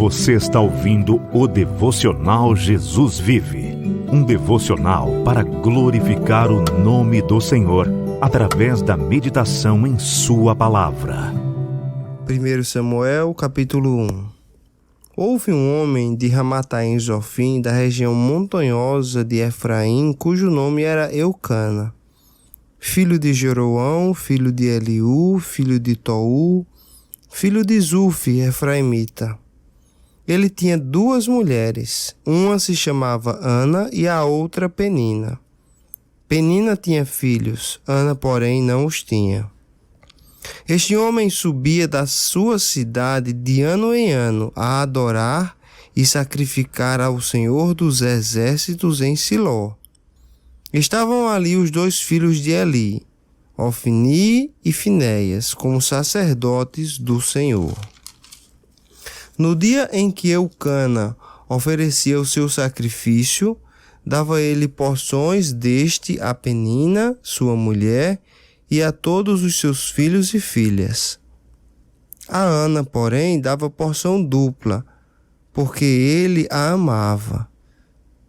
Você está ouvindo o Devocional Jesus Vive, um devocional para glorificar o nome do Senhor, através da meditação em Sua Palavra. 1 Samuel, capítulo 1. Houve um homem de Ramataim Zofim, da região montanhosa de Efraim, cujo nome era Eucana, filho de Jeroão, filho de Eliú, filho de Tou, filho de Zufi, efraimita. Ele tinha duas mulheres, uma se chamava Ana e a outra Penina. Penina tinha filhos, Ana, porém, não os tinha. Este homem subia da sua cidade de ano em ano a adorar e sacrificar ao Senhor dos Exércitos em Siló. Estavam ali os dois filhos de Eli, Ofni e Finéias, como sacerdotes do Senhor. No dia em que Eucana oferecia o seu sacrifício, dava ele porções deste a Penina, sua mulher, e a todos os seus filhos e filhas. A Ana, porém, dava porção dupla, porque ele a amava,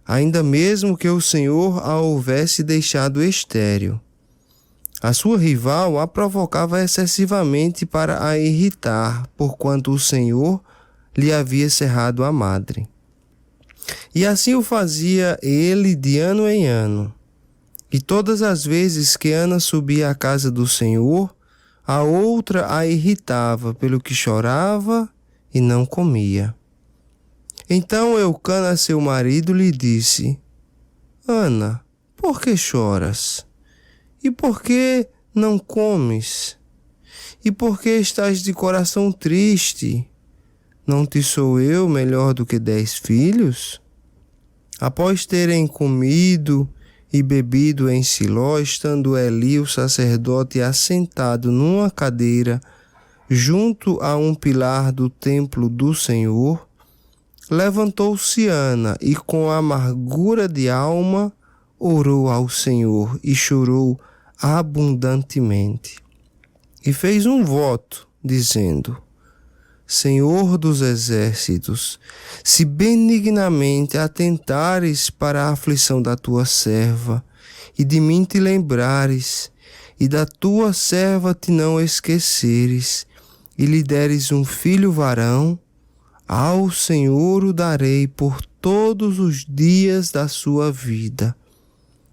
ainda mesmo que o Senhor a houvesse deixado estéril. A sua rival a provocava excessivamente para a irritar, porquanto o Senhor lhe havia cerrado a madre. E assim o fazia ele de ano em ano. E todas as vezes que Ana subia à casa do Senhor, a outra a irritava, pelo que chorava e não comia. Então Eucana, seu marido, lhe disse: Ana, por que choras? E por que não comes? E por que estás de coração triste? Não te sou eu melhor do que 10 filhos? Após terem comido e bebido em Siló, estando Eli, o sacerdote, assentado numa cadeira junto a um pilar do templo do Senhor, levantou-se Ana e, com amargura de alma, orou ao Senhor e chorou abundantemente. E fez um voto, dizendo: Senhor dos exércitos, se benignamente atentares para a aflição da tua serva, e de mim te lembrares, e da tua serva te não esqueceres, e lhe deres um filho varão, ao Senhor o darei por todos os dias da sua vida,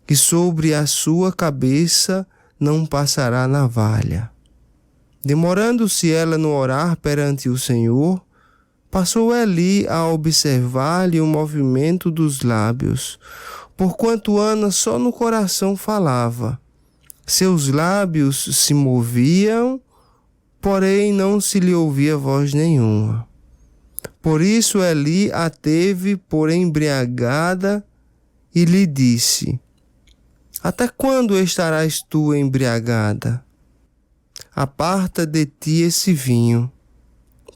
e sobre a sua cabeça não passará navalha. Demorando-se ela no orar perante o Senhor, passou Eli a observar-lhe o movimento dos lábios, porquanto Ana só no coração falava. Seus lábios se moviam, porém não se lhe ouvia voz nenhuma. Por isso Eli a teve por embriagada e lhe disse: Até quando estarás tu embriagada? Aparta de ti esse vinho.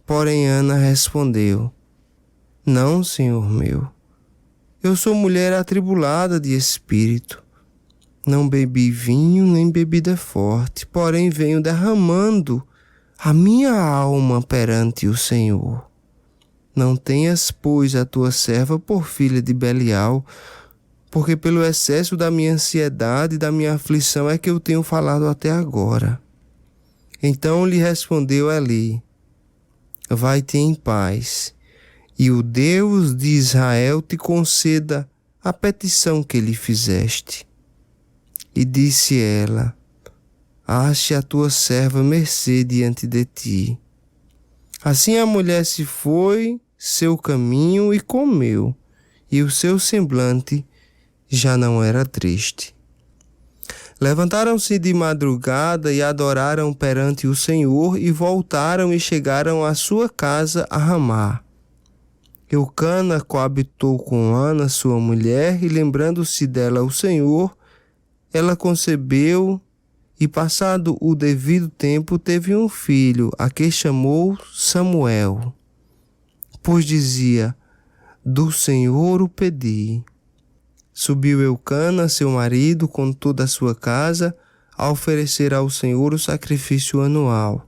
Porém Ana respondeu: Não, Senhor meu. Eu sou mulher atribulada de espírito. Não bebi vinho nem bebida forte, porém venho derramando a minha alma perante o Senhor. Não tenhas, pois, a tua serva por filha de Belial, porque pelo excesso da minha ansiedade e da minha aflição é que eu tenho falado até agora. Então lhe respondeu Eli: Vai-te em paz, e o Deus de Israel te conceda a petição que lhe fizeste. E disse ela: Ache a tua serva mercê diante de ti. Assim a mulher se foi seu caminho e comeu, e o seu semblante já não era triste. Levantaram-se de madrugada e adoraram perante o Senhor, e voltaram e chegaram à sua casa a Ramá. Eucana coabitou com Ana, sua mulher, e lembrando-se dela o Senhor, ela concebeu e, passado o devido tempo, teve um filho, a que chamou Samuel, pois dizia: Do Senhor o pedi. Subiu Eucana, seu marido, com toda a sua casa, a oferecer ao Senhor o sacrifício anual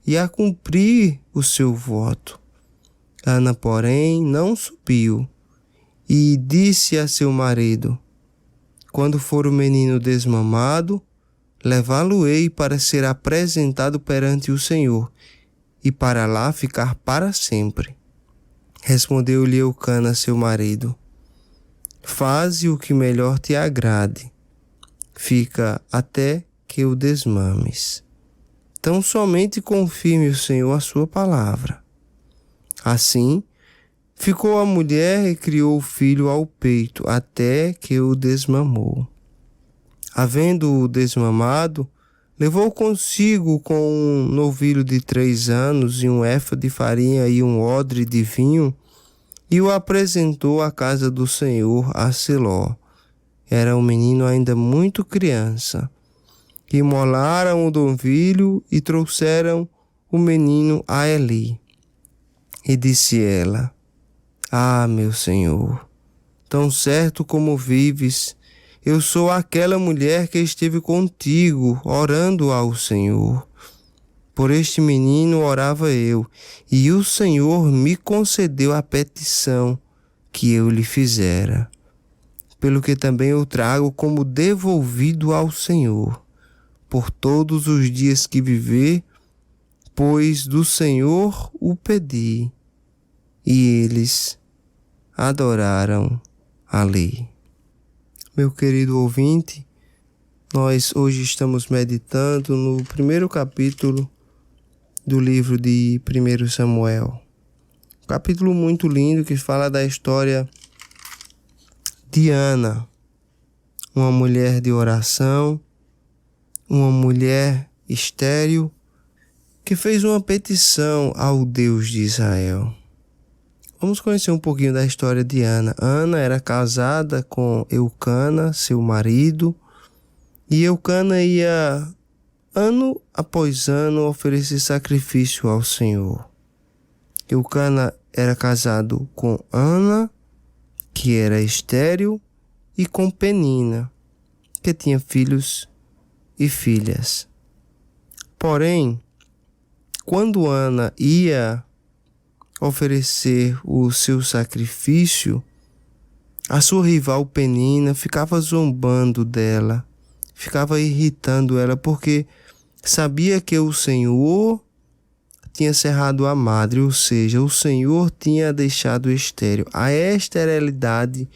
e a cumprir o seu voto. Ana, porém, não subiu e disse a seu marido: quando for o menino desmamado, levá-lo-ei para ser apresentado perante o Senhor e para lá ficar para sempre. Respondeu-lhe Eucana, seu marido: faze o que melhor te agrade. Fica até que o desmames. Tão somente confirme o Senhor a sua palavra. Assim, ficou a mulher e criou o filho ao peito, até que o desmamou. Havendo-o desmamado, levou consigo com um novilho de 3 anos e um éfa de farinha e um odre de vinho, e o apresentou à casa do Senhor a Siló. Era um menino ainda muito criança. Imolaram o novilho e trouxeram o menino a Eli. E disse ela: ah, meu Senhor, tão certo como vives, eu sou aquela mulher que esteve contigo, orando ao Senhor. Por este menino orava eu, e o Senhor me concedeu a petição que eu lhe fizera. Pelo que também eu trago como devolvido ao Senhor, por todos os dias que viver, pois do Senhor o pedi. E eles adoraram ali. Meu querido ouvinte, nós hoje estamos meditando no primeiro capítulo do livro de 1 Samuel. Um capítulo muito lindo que fala da história de Ana, uma mulher de oração, uma mulher estéril que fez uma petição ao Deus de Israel. Vamos conhecer um pouquinho da história de Ana. Ana era casada com Eucana, seu marido, e Eucana ia ano após ano oferecer sacrifício ao Senhor. Eucana era casado com Ana, que era estéril, e com Penina, que tinha filhos e filhas. Porém, quando Ana ia oferecer o seu sacrifício, a sua rival Penina ficava zombando dela, ficava irritando ela, porque sabia que o Senhor tinha cerrado a madre, ou seja, o Senhor tinha deixado estéril. A esterilidade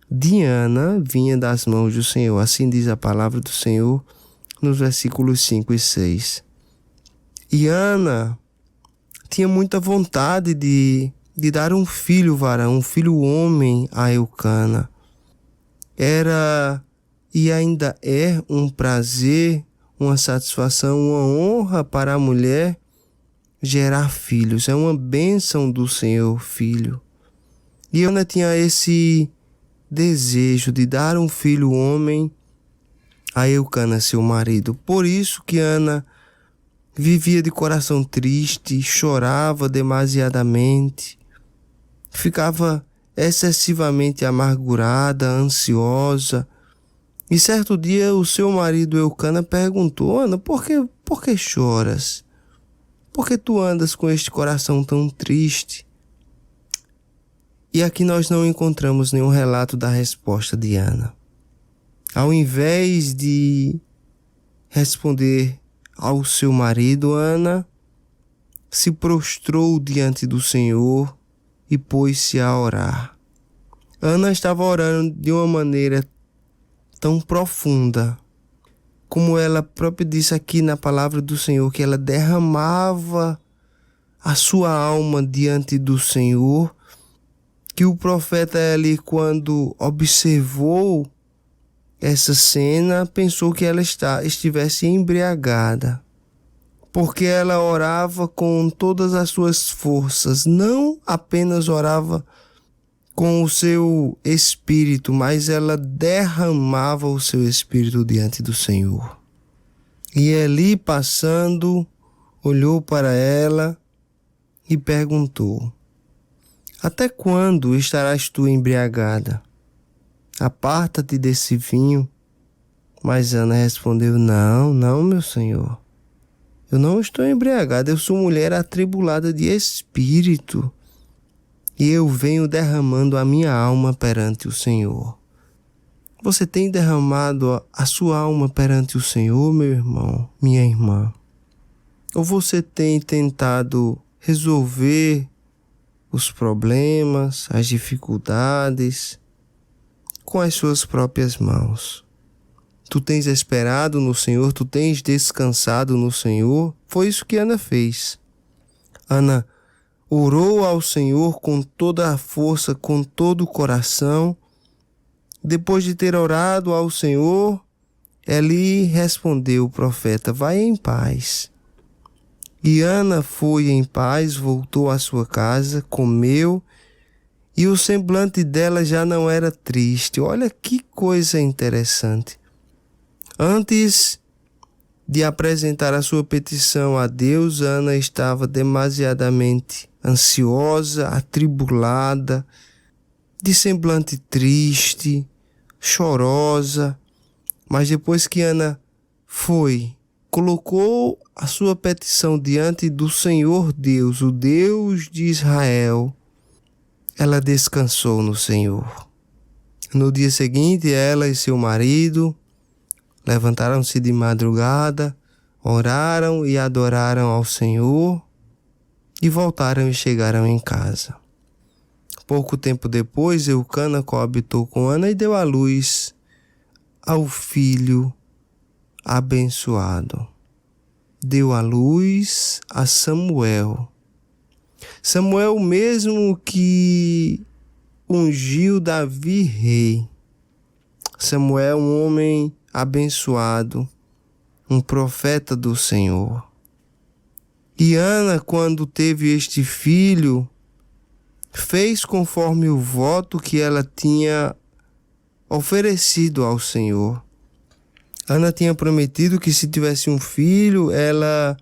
de Ana vinha das mãos do Senhor. Assim diz a palavra do Senhor nos versículos 5 e 6. E Ana tinha muita vontade de dar um filho varão, um filho homem a Eucana. Era e ainda é um prazer, uma satisfação, uma honra para a mulher gerar filhos. É uma bênção do Senhor, filho. E Ana tinha esse desejo de dar um filho homem a Eucana, seu marido. Por isso que Ana vivia de coração triste, chorava demasiadamente, ficava excessivamente amargurada, ansiosa. E certo dia o seu marido Eucana perguntou: Ana, por que choras? Por que tu andas com este coração tão triste? E aqui nós não encontramos nenhum relato da resposta de Ana. Ao invés de responder ao seu marido, Ana se prostrou diante do Senhor e pôs-se a orar. Ana estava orando de uma maneira tão profunda, como ela própria disse aqui na palavra do Senhor, que ela derramava a sua alma diante do Senhor, que o profeta ali, quando observou essa cena, pensou que ela estivesse embriagada, porque ela orava com todas as suas forças, não apenas orava com o seu espírito, mas ela derramava o seu espírito diante do Senhor. E Eli, passando, olhou para ela e perguntou: até quando estarás tu embriagada? Aparta-te desse vinho. Mas Ana respondeu: não, meu senhor. Eu não estou embriagada, eu sou mulher atribulada de espírito. e eu venho derramando a minha alma perante o Senhor. Você tem derramado a sua alma perante o Senhor, meu irmão, minha irmã? Ou você tem tentado resolver os problemas, as dificuldades com as suas próprias mãos? Tu tens esperado no Senhor, tu tens descansado no Senhor? Foi isso que Ana fez. Ana orou ao Senhor com toda a força, com todo o coração. Depois de ter orado ao Senhor, Eli respondeu o profeta: vai em paz. E Ana foi em paz, voltou à sua casa, comeu, e o semblante dela já não era triste. Olha que coisa interessante. Antes de apresentar a sua petição a Deus, Ana estava demasiadamente ansiosa, atribulada, de semblante triste, chorosa. Mas depois que Ana colocou a sua petição diante do Senhor Deus, o Deus de Israel, ela descansou no Senhor. No dia seguinte, ela e seu marido levantaram-se de madrugada, oraram e adoraram ao Senhor e voltaram e chegaram em casa. Pouco tempo depois, Eucana coabitou com Ana e deu à luz ao filho abençoado. Deu à luz a Samuel. Samuel mesmo que ungiu Davi rei. Samuel, um homem abençoado, um profeta do Senhor. E Ana, quando teve este filho, fez conforme o voto que ela tinha oferecido ao Senhor. Ana tinha prometido que se tivesse um filho, ela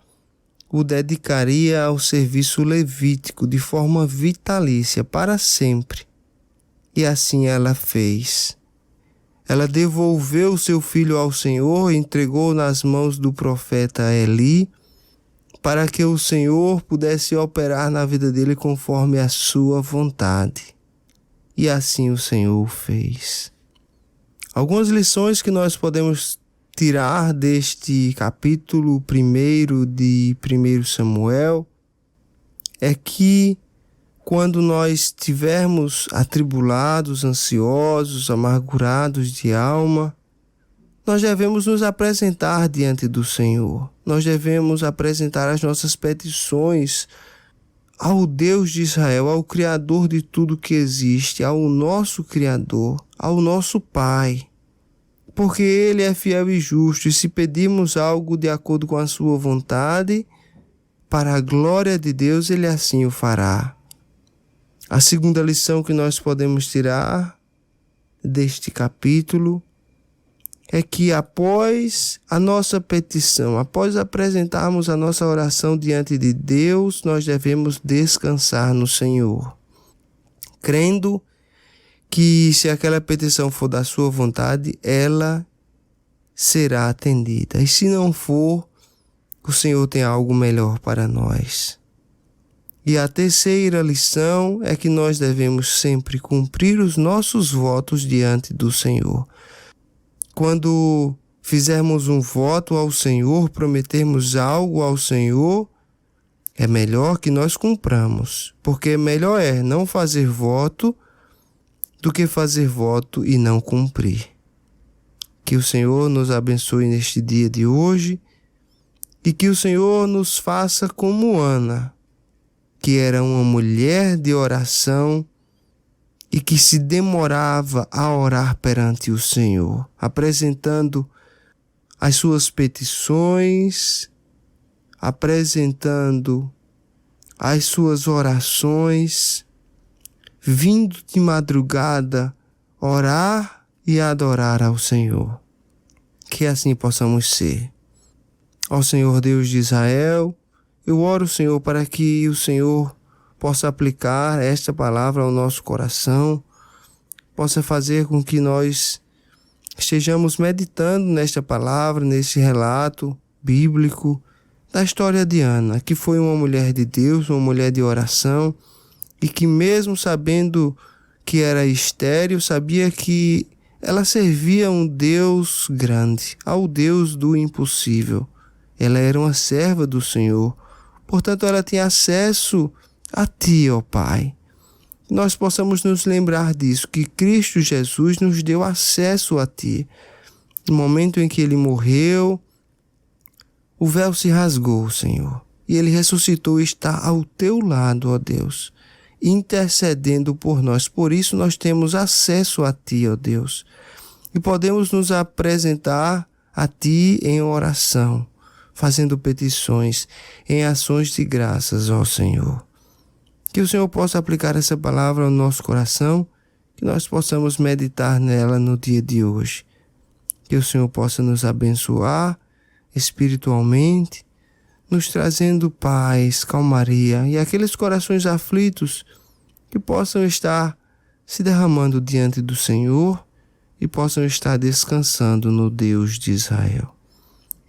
o dedicaria ao serviço levítico de forma vitalícia, para sempre. E assim ela fez. Ela devolveu seu filho ao Senhor, entregou nas mãos do profeta Eli, para que o Senhor pudesse operar na vida dele conforme a sua vontade. E assim o Senhor fez. Algumas lições que nós podemos tirar deste capítulo 1 de 1 Samuel é que quando nós estivermos atribulados, ansiosos, amargurados de alma, nós devemos nos apresentar diante do Senhor. Nós devemos apresentar as nossas petições ao Deus de Israel, ao Criador de tudo que existe, ao nosso Criador, ao nosso Pai. Porque Ele é fiel e justo, e se pedirmos algo de acordo com a sua vontade, para a glória de Deus, Ele assim o fará. A segunda lição que nós podemos tirar deste capítulo é que após a nossa petição, após apresentarmos a nossa oração diante de Deus, nós devemos descansar no Senhor, crendo que se aquela petição for da sua vontade, ela será atendida. E se não for, o Senhor tem algo melhor para nós. E a terceira lição é que nós devemos sempre cumprir os nossos votos diante do Senhor. Quando fizermos um voto ao Senhor, prometermos algo ao Senhor, é melhor que nós cumpramos, porque melhor é não fazer voto do que fazer voto e não cumprir. Que o Senhor nos abençoe neste dia de hoje e que o Senhor nos faça como Ana, que era uma mulher de oração e que se demorava a orar perante o Senhor, apresentando as suas petições, apresentando as suas orações, vindo de madrugada orar e adorar ao Senhor. Que assim possamos ser. Ó Senhor Deus de Israel, eu oro, Senhor, para que o Senhor possa aplicar esta palavra ao nosso coração, possa fazer com que nós estejamos meditando nesta palavra, nesse relato bíblico da história de Ana, que foi uma mulher de Deus, uma mulher de oração, e que mesmo sabendo que era estéril, sabia que ela servia a um Deus grande, ao Deus do impossível. Ela era uma serva do Senhor, portanto ela tinha acesso a Ti, ó Pai. Nós possamos nos lembrar disso, que Cristo Jesus nos deu acesso a Ti. No momento em que Ele morreu, o véu se rasgou, Senhor, e Ele ressuscitou e está ao Teu lado, ó Deus, intercedendo por nós. Por isso nós temos acesso a Ti, ó Deus, e podemos nos apresentar a Ti em oração, fazendo petições, em ações de graças, ó Senhor. Que o Senhor possa aplicar essa palavra ao nosso coração, que nós possamos meditar nela no dia de hoje. Que o Senhor possa nos abençoar espiritualmente, nos trazendo paz, calmaria e aqueles corações aflitos que possam estar se derramando diante do Senhor e possam estar descansando no Deus de Israel.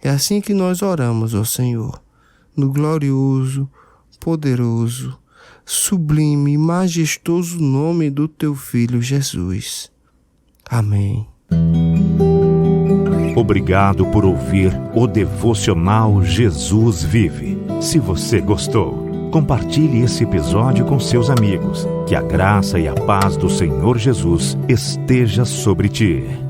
É assim que nós oramos, ó Senhor, no glorioso, poderoso, sublime e majestoso nome do Teu Filho Jesus. Amém. Obrigado por ouvir o Devocional Jesus Vive. Se você gostou, compartilhe esse episódio com seus amigos. Que a graça e a paz do Senhor Jesus esteja sobre ti.